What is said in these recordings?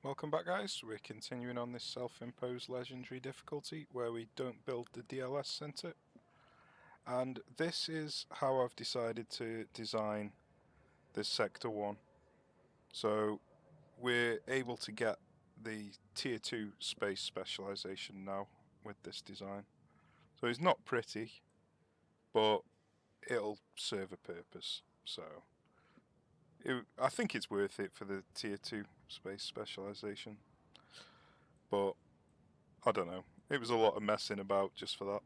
Welcome back, guys. We're continuing on this self-imposed legendary difficulty where we don't build the DLS center. And this is how I've decided to design this Sector 1. So we're able to get the Tier 2 space specialization now with this design. So it's not pretty, but it'll serve a purpose. So I think it's worth it for the Tier 2 space specialization. But I don't know. It was a lot of messing about just for that.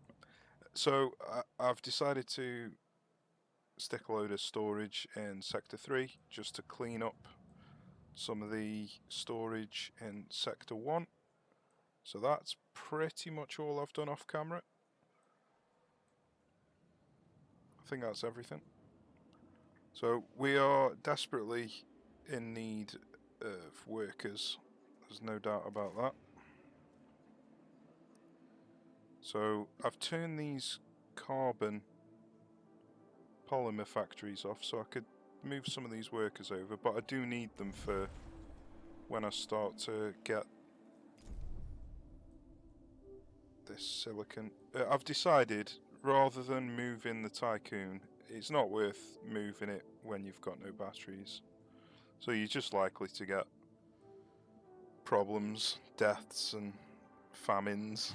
So I've decided to stick a load of storage in Sector 3 just to clean up some of the storage in Sector 1. So that's pretty much all I've done off camera. I think that's everything. So we are desperately in need of workers. There's no doubt about that. So I've turned these carbon polymer factories off so I could move some of these workers over, but I do need them for when I start to get this silicon. I've decided, rather than moving the Tycoon, it's not worth moving it when you've got no batteries. So you're just likely to get problems, deaths and famines,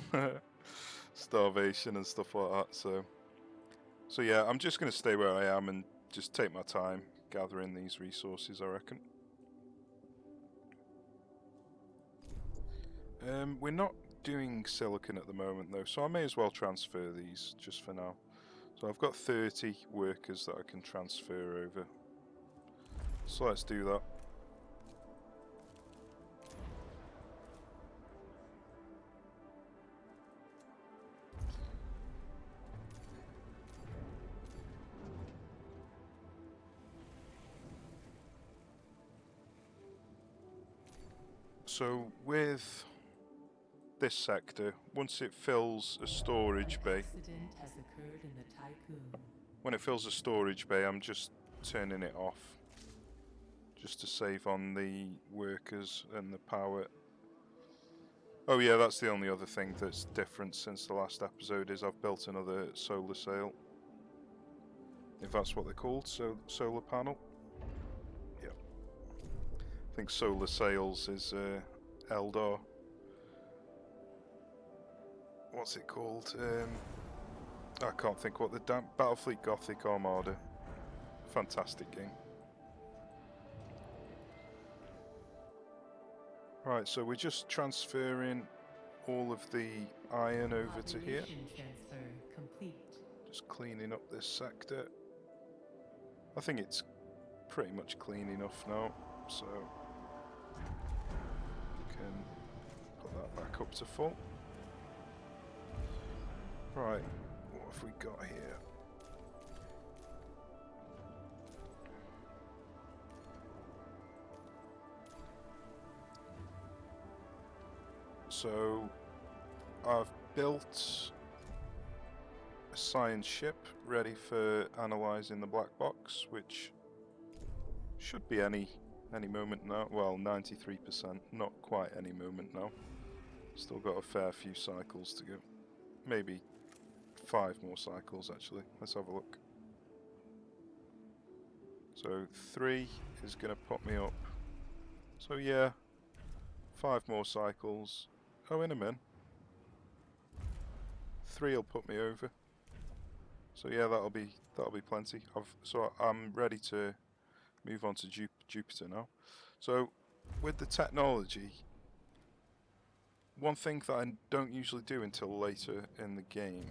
starvation and stuff like that. So yeah, I'm just going to stay where I am and just take my time gathering these resources, I reckon. We're not doing silicon at the moment though, so I may as well transfer these just for now. So I've got 30 workers that I can transfer over. So let's do that. So with this sector, once it fills a storage bay, accident has occurred in the Tycoon. when it fills a storage bay, I'm just turning it off, just to save on the workers and the power. Oh yeah, that's the only other thing that's different since the last episode is I've built another solar sail. If that's what they're called, so solar panel. Yeah. I think solar sails is Eldar. What's it called? I can't think what the Battlefleet Gothic Armada. Fantastic game. Right, so we're just transferring all of the iron over to here. Transfer complete. Just cleaning up this sector. I think it's pretty much clean enough now, so we can put that back up to full. Right, what have we got here? So I've built a science ship ready for analysing the black box, which should be any moment now. Well, 93%, not quite any moment now. Still got a fair few cycles to go. Maybe 5 more cycles actually. Let's have a look. So 3 is going to put me up. So yeah, 5 more cycles. Oh, in a minute. 3 will put me over. So yeah, that'll be plenty. So I'm ready to move on to Jupiter now. So with the technology, one thing that I don't usually do until later in the game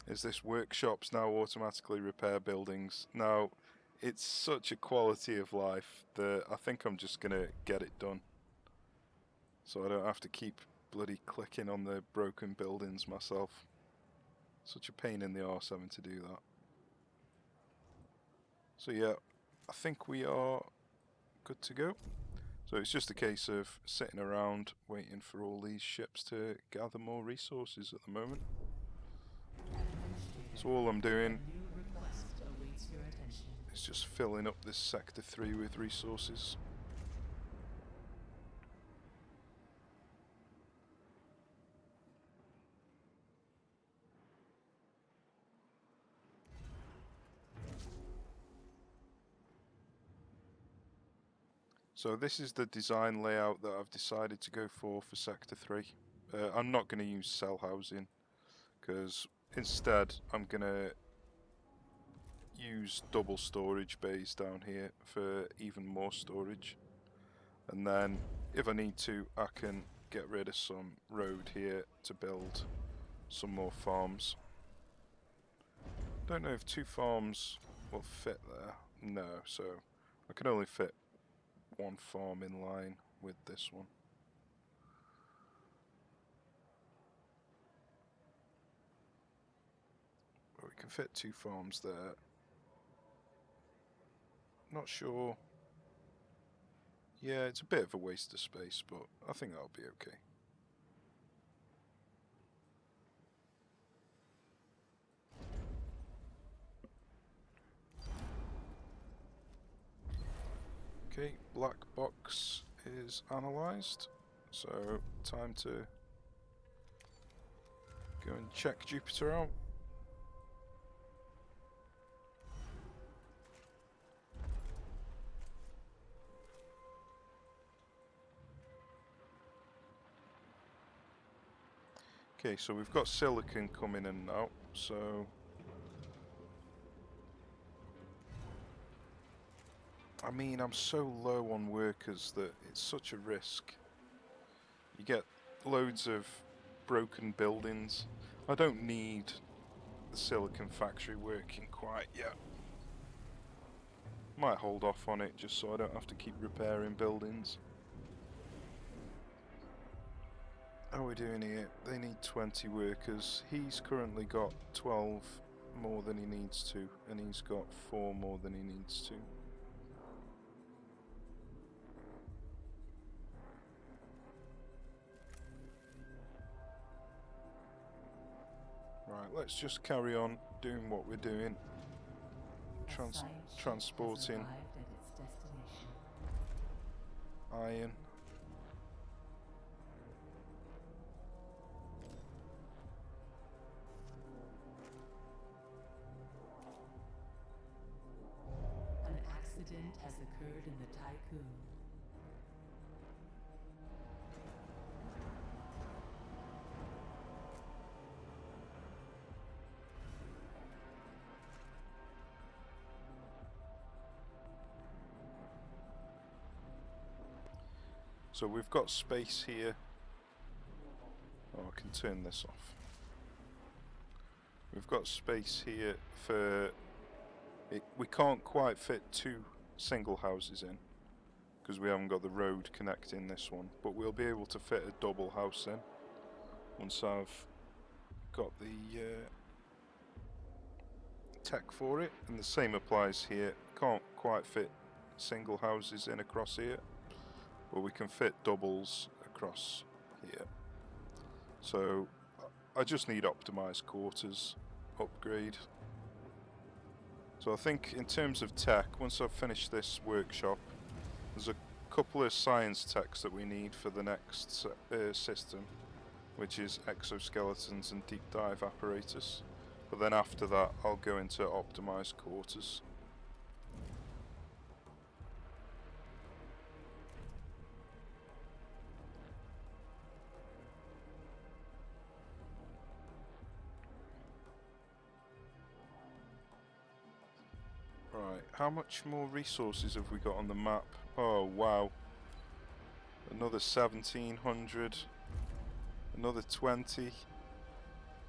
is this workshops now automatically repair buildings. Now, it's such a quality of life that I think I'm just gonna get it done, so I don't have to keep bloody clicking on the broken buildings myself. Such a pain in the arse having to do that. So yeah, I think we are good to go. So it's just a case of sitting around waiting for all these ships to gather more resources at the moment. So all I'm doing is just filling up this Sector 3 with resources. So this is the design layout that I've decided to go for Sector 3. I'm not going to use cell housing, because instead I'm going to use double storage bays down here for even more storage. And then if I need to, I can get rid of some road here to build some more farms. Don't know if 2 farms will fit there. No, so I can only fit 1 farm in line with this one. But we can fit 2 farms there. Not sure. Yeah, it's a bit of a waste of space, but I think that'll be okay. Okay, black box is analysed, so time to go and check Jupiter out. Okay, so we've got silicon coming in now, so I mean, I'm so low on workers that it's such a risk. You get loads of broken buildings. I don't need the silicon factory working quite yet. Might hold off on it just so I don't have to keep repairing buildings. How are we doing here? They need 20 workers. He's currently got 12 more than he needs to, and he's got 4 more than he needs to. Right, let's just carry on doing what we're doing. Transporting iron. An accident has occurred in the tycoon. So we've got space here. Oh, I can turn this off. We've got space here for it. We can't quite fit 2 single houses in because we haven't got the road connecting this one, but we'll be able to fit a double house in once I've got the tech for it. And the same applies here. Can't quite fit single houses in across here, but we can fit doubles across here. So I just need optimized quarters upgrade. So I think in terms of tech, once I've finished this workshop, there's a couple of science techs that we need for the next system, which is exoskeletons and deep dive apparatus. But then after that, I'll go into optimized quarters. Right, how much more resources have we got on the map? Oh wow, another 1700, another 20.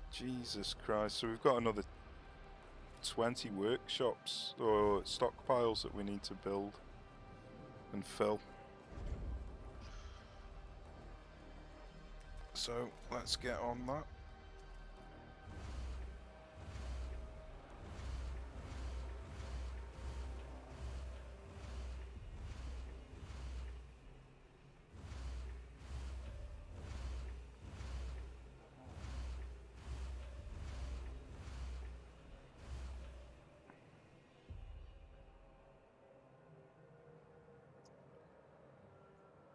Jesus Christ, so we've got another 20 workshops or stockpiles that we need to build and fill. So let's get on that.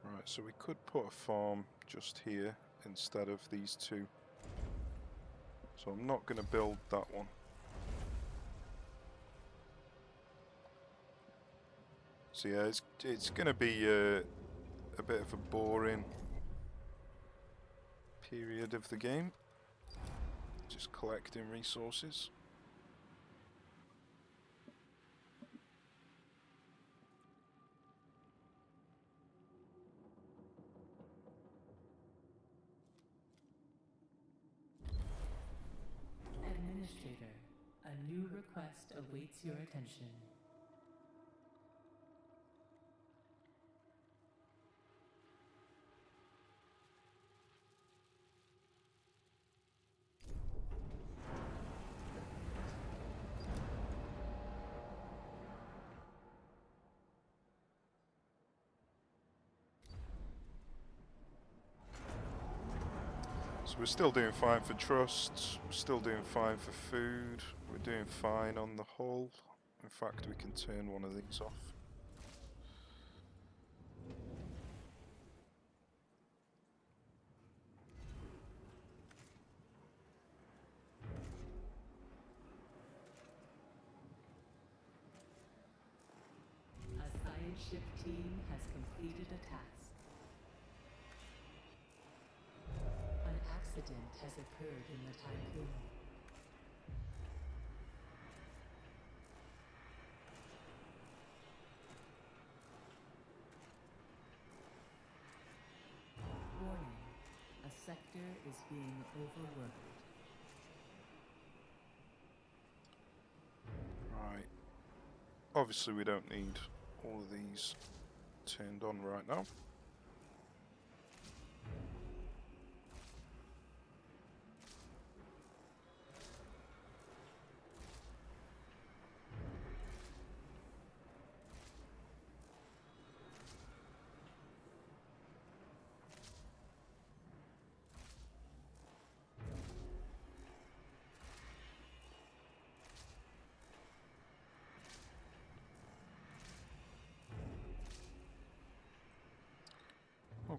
Right, so we could put a farm just here instead of these 2. So I'm not going to build that one. So yeah, it's going to be a bit of a boring period of the game. Just collecting resources. Administrator, a new request awaits your attention. So we're still doing fine for trusts, we're still doing fine for food, we're doing fine on the hull. In fact, we can turn one of these off. A science ship team has completed a task. An accident has occurred in the tycoon. Warning, a sector is being overworked. Right. Obviously we don't need all of these turned on right now.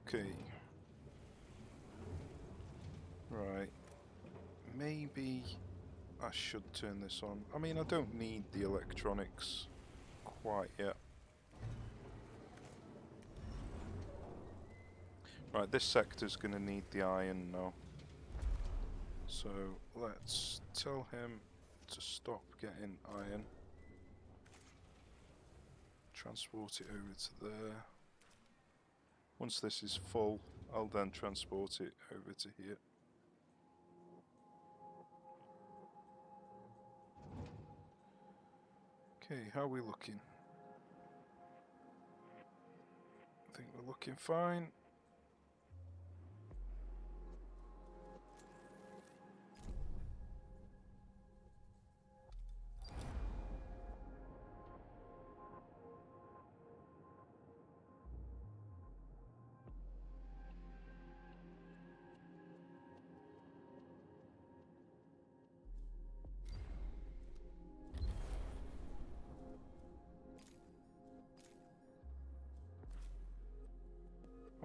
Okay. Right. Maybe I should turn this on. I mean, I don't need the electronics quite yet. Right, this sector's gonna need the iron now. So let's tell him to stop getting iron. Transport it over to there. Once this is full, I'll then transport it over to here. Okay, how are we looking? I think we're looking fine.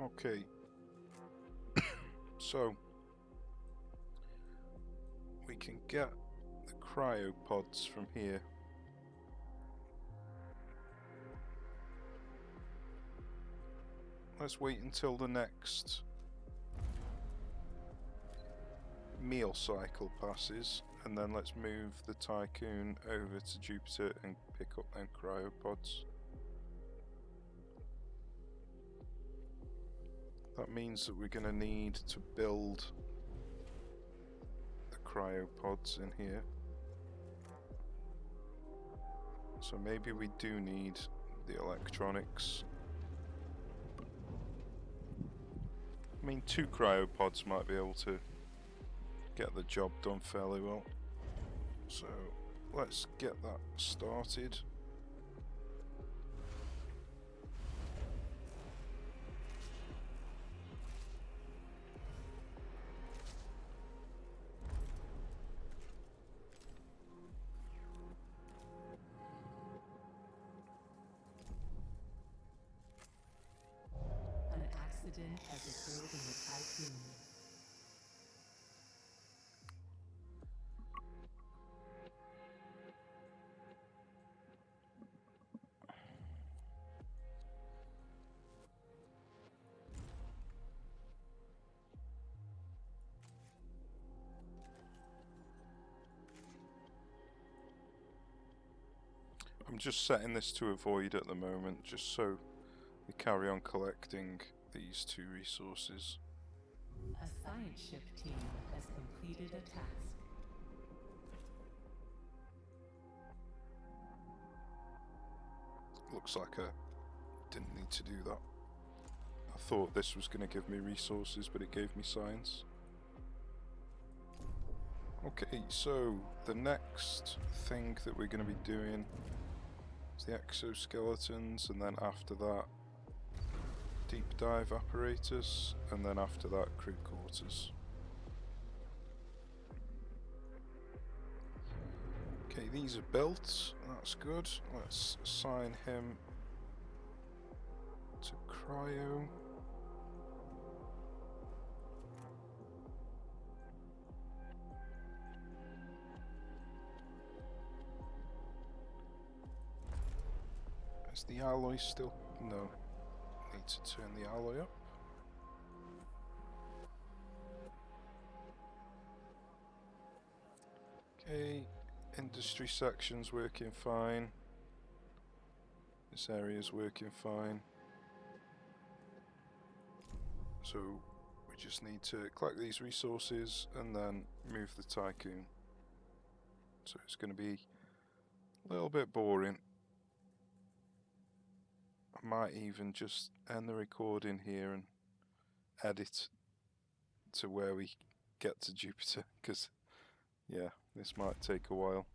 Okay. So we can get the cryopods from here. Let's wait until the next meal cycle passes, and then let's move the Tycoon over to Jupiter and pick up them cryopods. That means that we're going to need to build the cryopods in here. So maybe we do need the electronics. I mean, 2 cryopods might be able to get the job done fairly well. So let's get that started. An accident has occurred in the tycoon. I'm just setting this to avoid at the moment, just so we carry on collecting these 2 resources. A science ship team has completed a task. Looks like I didn't need to do that. I thought this was going to give me resources, but it gave me science. Okay, so the next thing that we're going to be doing is the exoskeletons, and then after that deep dive apparatus, and then after that crew quarters. Okay, these are built, that's good. Let's assign him to cryo. Is the alloy still? No. Need to turn the alloy up. Okay, industry section's working fine. This area's working fine. So we just need to collect these resources and then move the tycoon. So it's going to be a little bit boring. I might even just end the recording here and edit to where we get to Jupiter, because yeah, this might take a while.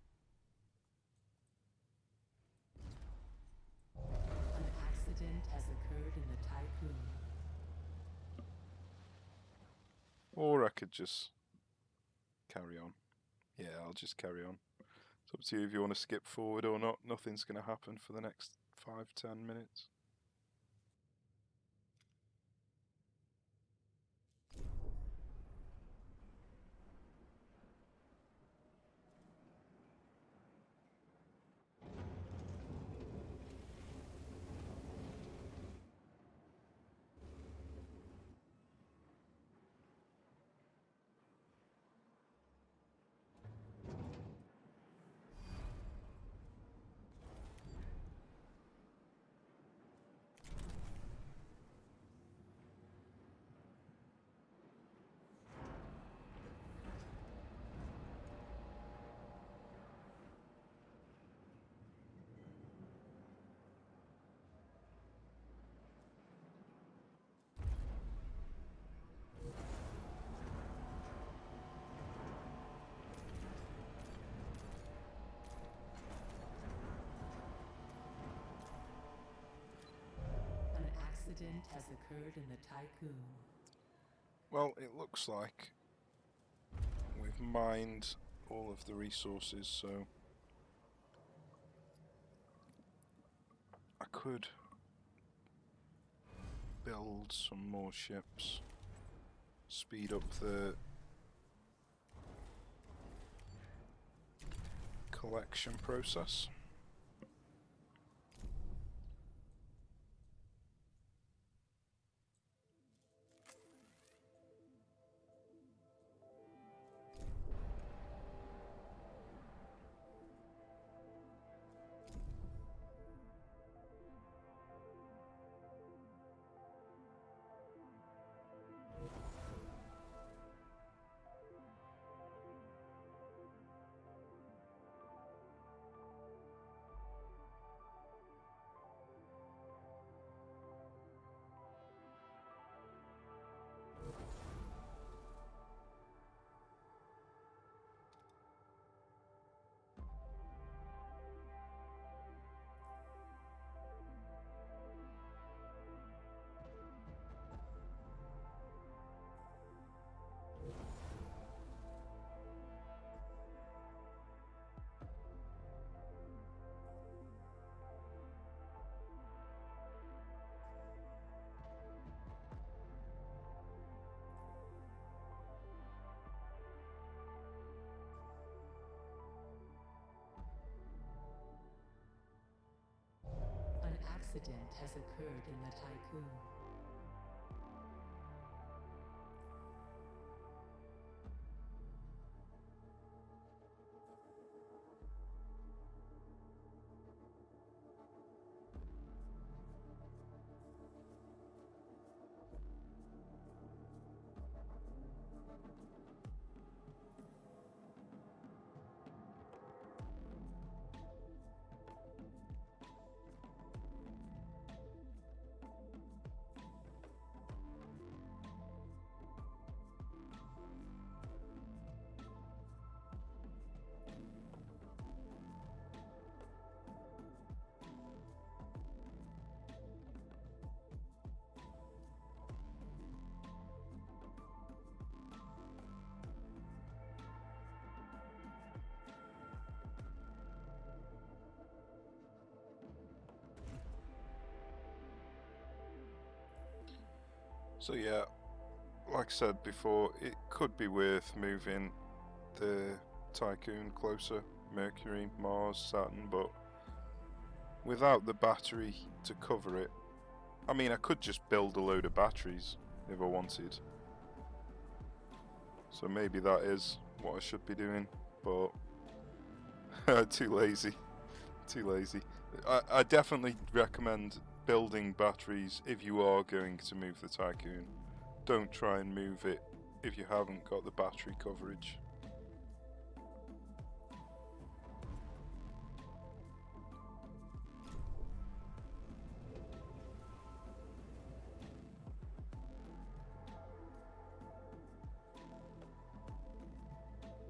An accident has occurred in the tycoon. Or I could just carry on. Yeah, I'll just carry on. It's up to you if you want to skip forward or not. Nothing's going to happen for the next 5-10 minutes. An accident has occurred in the tycoon. Well, it looks like we've mined all of the resources, so I could build some more ships, speed up the collection process. An accident has occurred in the tycoon. So yeah, like I said before, it could be worth moving the Tycoon closer, Mercury, Mars, Saturn, but without the battery to cover it, I mean, I could just build a load of batteries if I wanted. So maybe that is what I should be doing, but too lazy. Too lazy. I definitely recommend building batteries if you are going to move the Tycoon. Don't try and move it if you haven't got the battery coverage.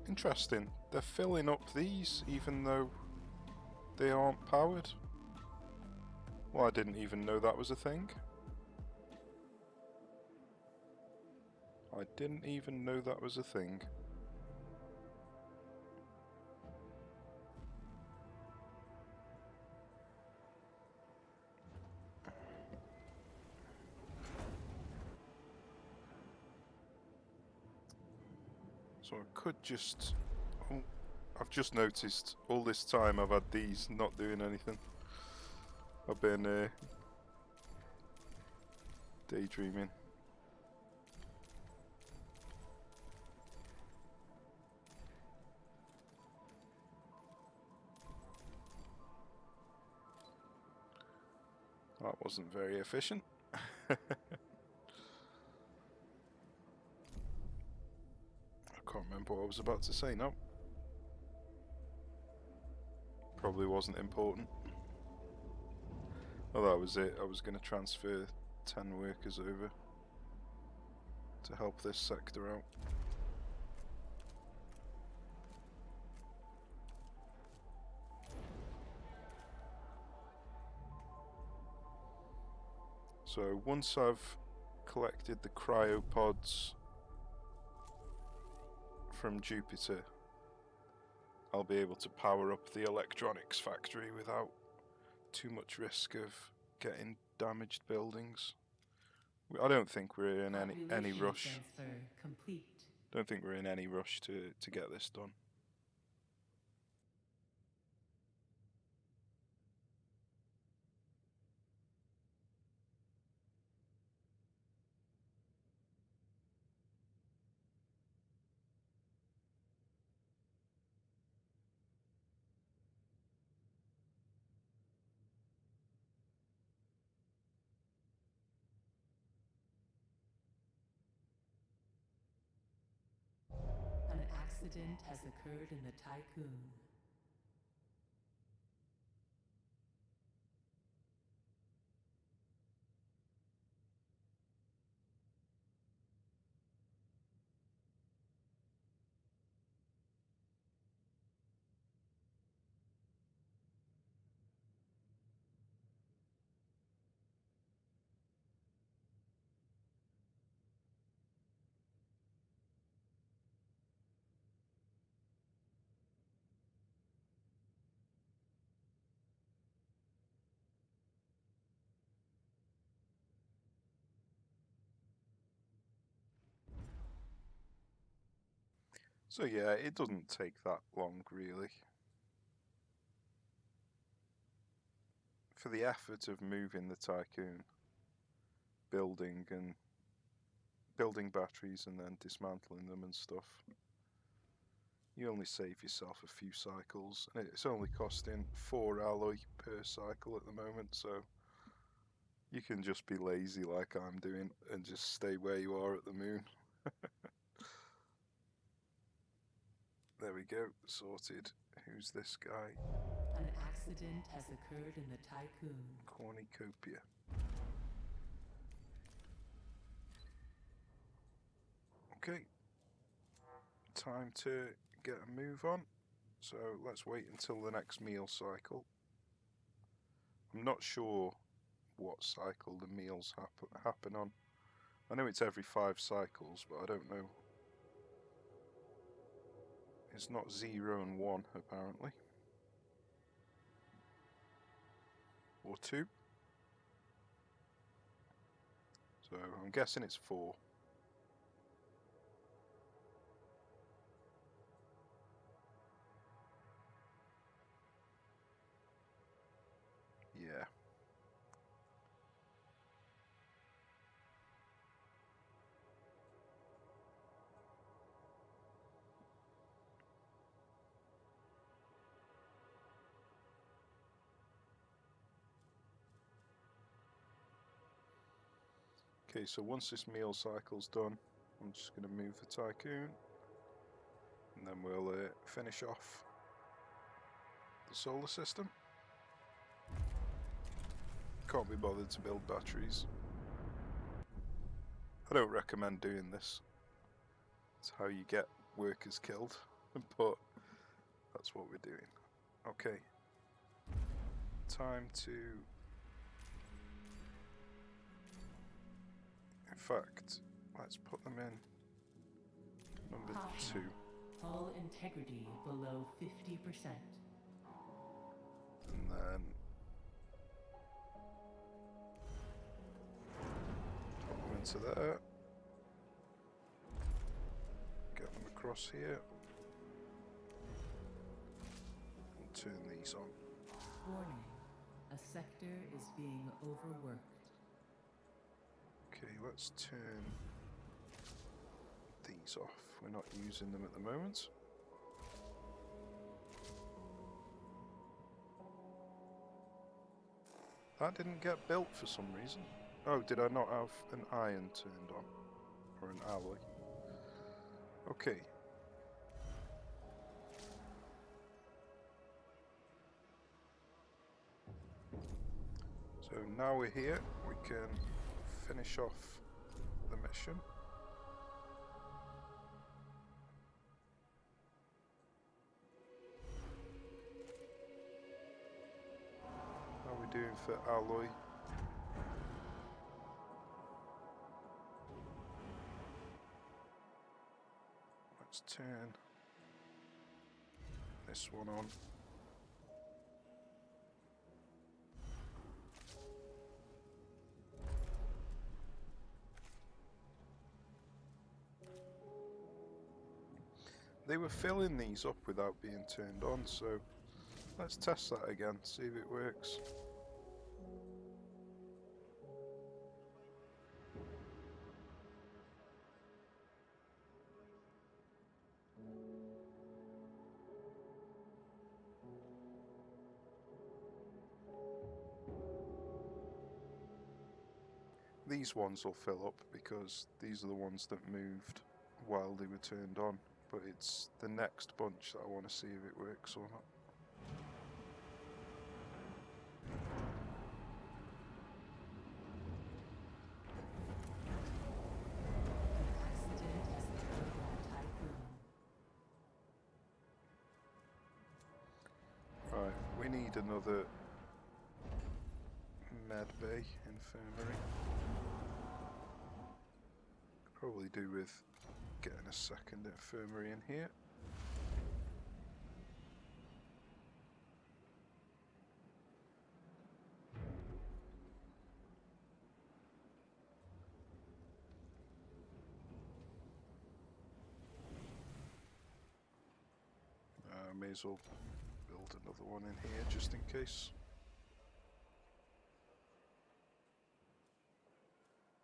Interesting. They're filling up these even though they aren't powered. Well, I didn't even know that was a thing. I didn't even know that was a thing. So I could just... Oh, I've just noticed all this time I've had these not doing anything. I've been daydreaming. That wasn't very efficient. I can't remember what I was about to say now. Probably wasn't important. Oh, that was it. I was going to transfer 10 workers over to help this sector out. So once I've collected the cryopods from Jupiter, I'll be able to power up the electronics factory without too much risk of getting damaged buildings. I don't think we're in any rush. Transfer complete. Don't think we're in any rush to get this done. An accident has occurred in the Tycoon. So yeah, it doesn't take that long really. For the effort of moving the Tycoon, building batteries and then dismantling them and stuff, you only save yourself a few cycles, and it's only costing 4 alloy per cycle at the moment, so you can just be lazy like I'm doing and just stay where you are at the moon. There we go, sorted. Who's this guy? An accident has occurred in the Tycoon. Cornucopia. Okay, time to get a move on. So let's wait until the next meal cycle. I'm not sure what cycle the meals happen on. I know it's every 5 cycles, but I don't know. It's not 0 and 1 apparently. Or 2. So So I'm guessing it's 4. Yeah. Okay, so once this meal cycle's done, I'm just going to move the Tycoon, and then we'll finish off the solar system. Can't be bothered to build batteries. I don't recommend doing this. It's how you get workers killed, but that's what we're doing. Okay, time to... In fact, let's put them in number 2. Hull integrity below 50%. And then put them into there. Get them across here. And turn these on. Warning. A sector is being overworked. Okay, let's turn these off. We're not using them at the moment. That didn't get built for some reason. Oh, did I not have an iron turned on? Or an alloy? Okay. So now we're here, we can finish off the mission. How are we doing for alloy? Let's turn this one on. They were filling these up without being turned on, so let's test that again, see if it works. These ones will fill up because these are the ones that moved while they were turned on, but it's the next bunch that I want to see if it works or not. An accident has occurred on the Typhoon. Right, we need another med bay infirmary. Probably do with getting a second infirmary in here. May as well build another one in here just in case.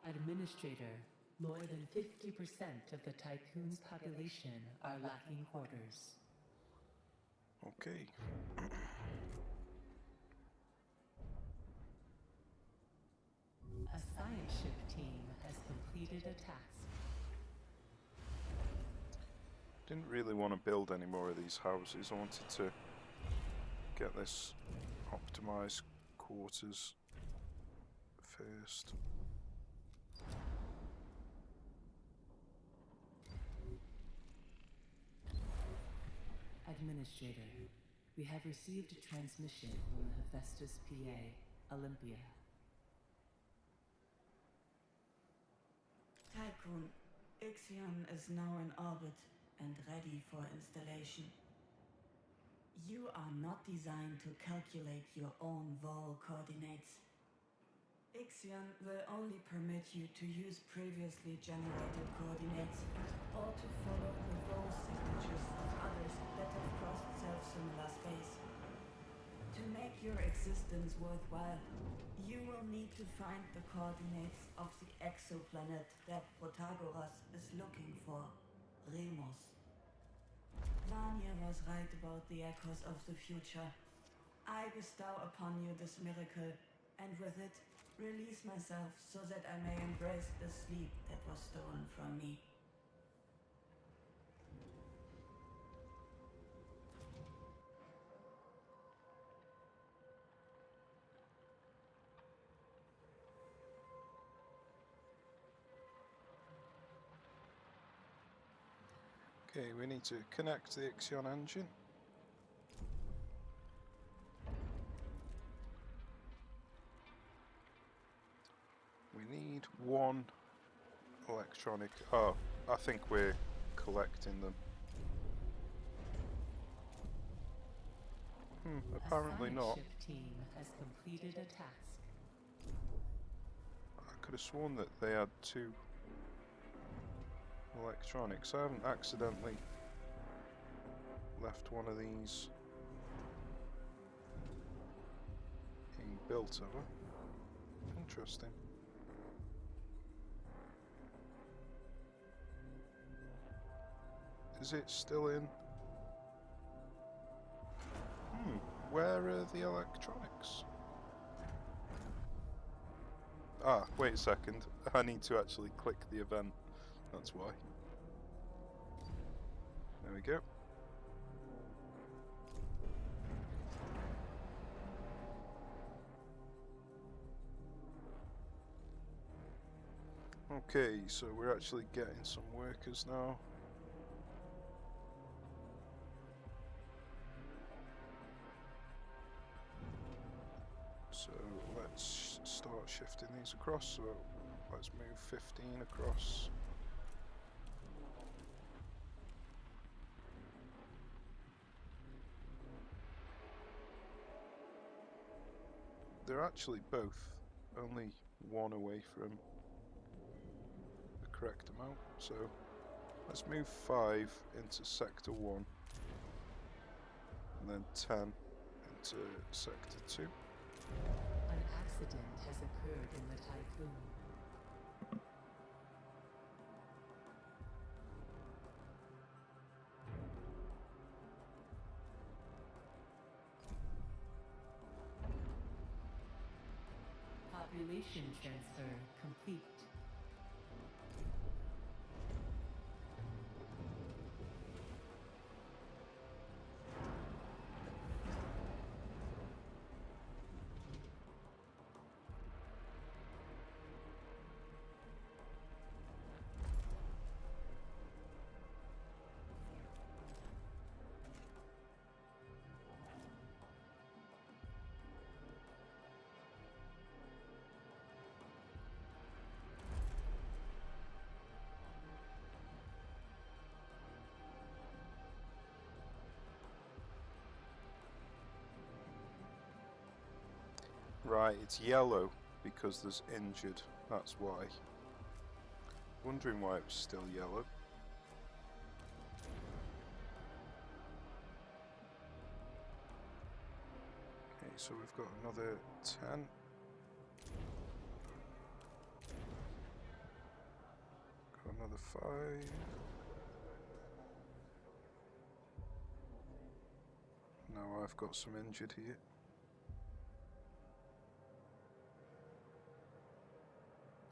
Administrator, more than 50% of the Tycoon's population are lacking quarters. Okay. A science ship team has completed a task. Didn't really want to build any more of these houses. I wanted to get this optimized quarters first. Administrator, we have received a transmission from the Hephaestus PA, Olympia. Tycoon, Ixion is now in orbit and ready for installation. You are not designed to calculate your own vol coordinates. Ixion will only permit you to use previously generated coordinates or to follow the role signatures of others that have crossed self-similar space. To make your existence worthwhile, you will need to find the coordinates of the exoplanet that Protagoras is looking for, Remus. Vanya was right about the echoes of the future. I bestow upon you this miracle, and with it, release myself so that I may embrace the sleep that was stolen from me. Okay, we need to connect the Ixion engine. We need one electronic. Oh, I think we're collecting them. Apparently a not. ship team has completed a task. I could have sworn that they had two electronics. I haven't accidentally left one of these being built, have I? Interesting. Is it still in? Where are the electronics? Ah, wait a second. I need to actually click the event. That's why. There we go. Okay, so we're actually getting some workers now. So let's start shifting these across. So let's move 15 across. They're actually both only one away from the correct amount. So let's move 5 into sector 1 and then 10 into sector 2. An accident has occurred in the Typhoon. Population transfer complete. Right, it's yellow because there's injured, that's why. Wondering why it was still yellow. Okay, so we've got another 10. Got another 5. Now I've got some injured here.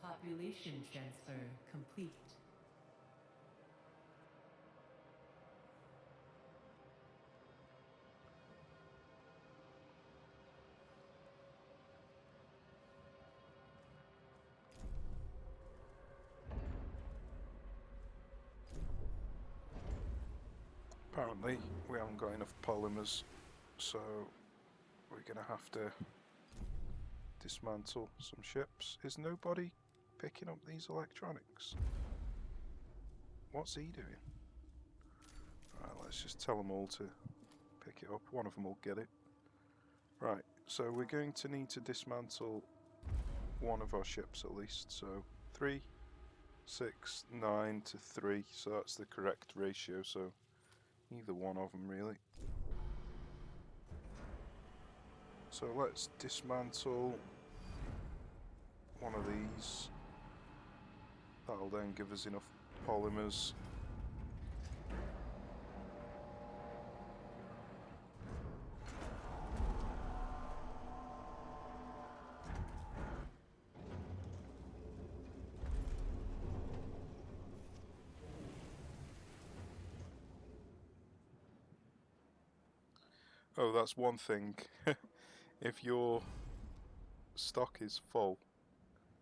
Population transfer complete. Apparently we haven't got enough polymers, so we're gonna have to dismantle some ships. Is nobody picking up these electronics? What's he doing? Right, let's just tell them all to pick it up. One of them will get it. Right, so we're going to need to dismantle one of our ships at least. So 3, 6, 9 to 3. So that's the correct ratio. So either one of them really. So let's dismantle one of these. That'll then give us enough polymers. Oh, that's one thing. If your stock is full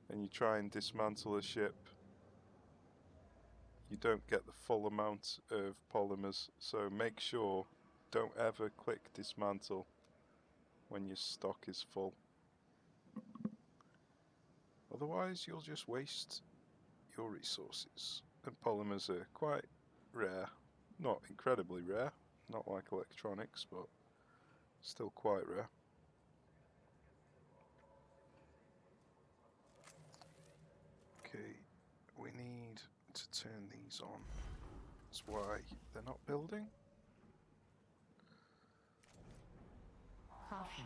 and you try and dismantle a ship, you don't get the full amount of polymers. So make sure, don't ever click dismantle when your stock is full. Otherwise, you'll just waste your resources. And polymers are quite rare. Not incredibly rare, not like electronics, but still quite rare. Okay, we need to turn these on. That's why they're not building. Caution.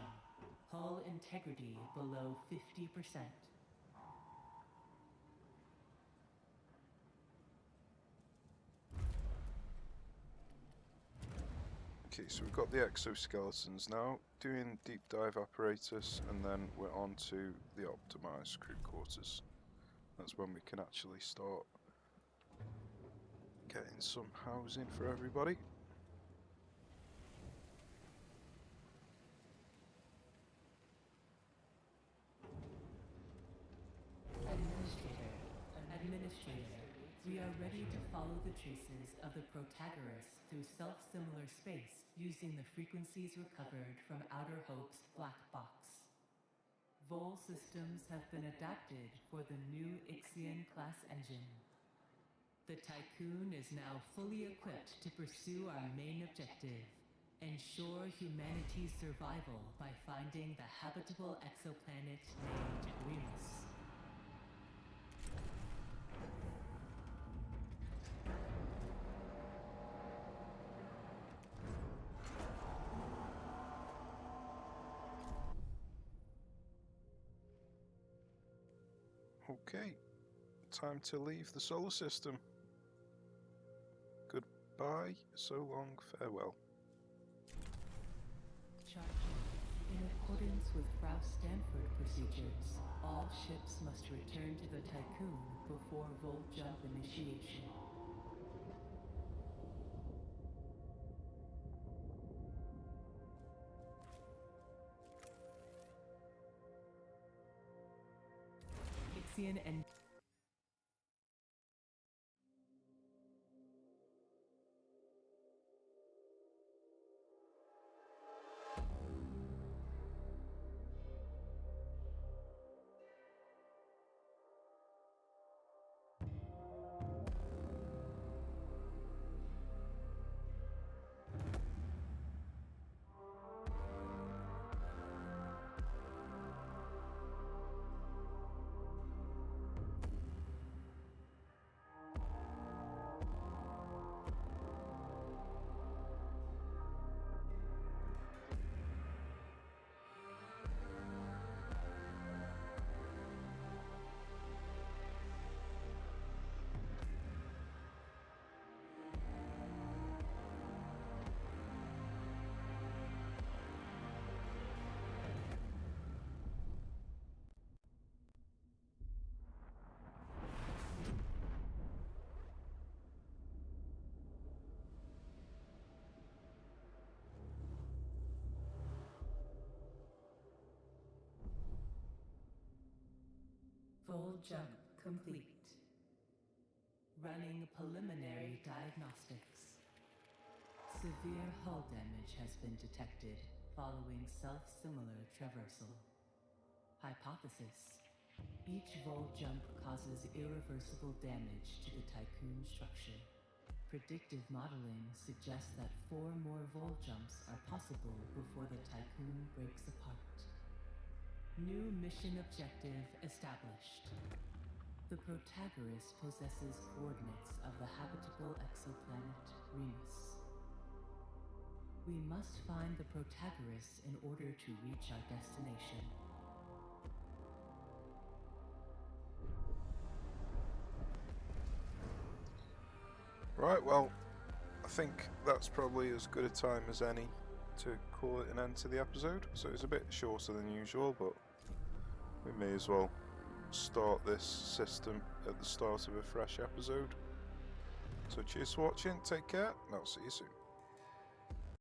Hull integrity below 50%. Okay, so we've got the exoskeletons now, doing deep dive apparatus, and then we're on to the optimized crew quarters. That's when we can actually start getting some housing for everybody. Administrator, we are ready to follow the traces of the Protagoras through self-similar space using the frequencies recovered from Outer Hope's black box. Vol systems have been adapted for the new Ixion class engine. The Tycoon is now fully equipped to pursue our main objective: ensure humanity's survival by finding the habitable exoplanet named Remus. Okay, time to leave the solar system. Goodbye, so long, farewell. Charging. In accordance with Frau Stanford procedures, all ships must return to the Tycoon before Vol jump initiation. Ixion and Vol jump complete. Running preliminary diagnostics. Severe hull damage has been detected following self-similar traversal. Hypothesis: each Vol jump causes irreversible damage to the Tycoon structure. Predictive modeling suggests that 4 more Vol jumps are possible before the Tycoon breaks apart. New mission objective established. The Protagoras possesses coordinates of the habitable exoplanet Remus. We must find the Protagoras in order to reach our destination. Right, well, I think that's probably as good a time as any to call it an end to the episode. So it's a bit shorter than usual, but we may as well start this system at the start of a fresh episode. So cheers for watching, take care, and I'll see you soon.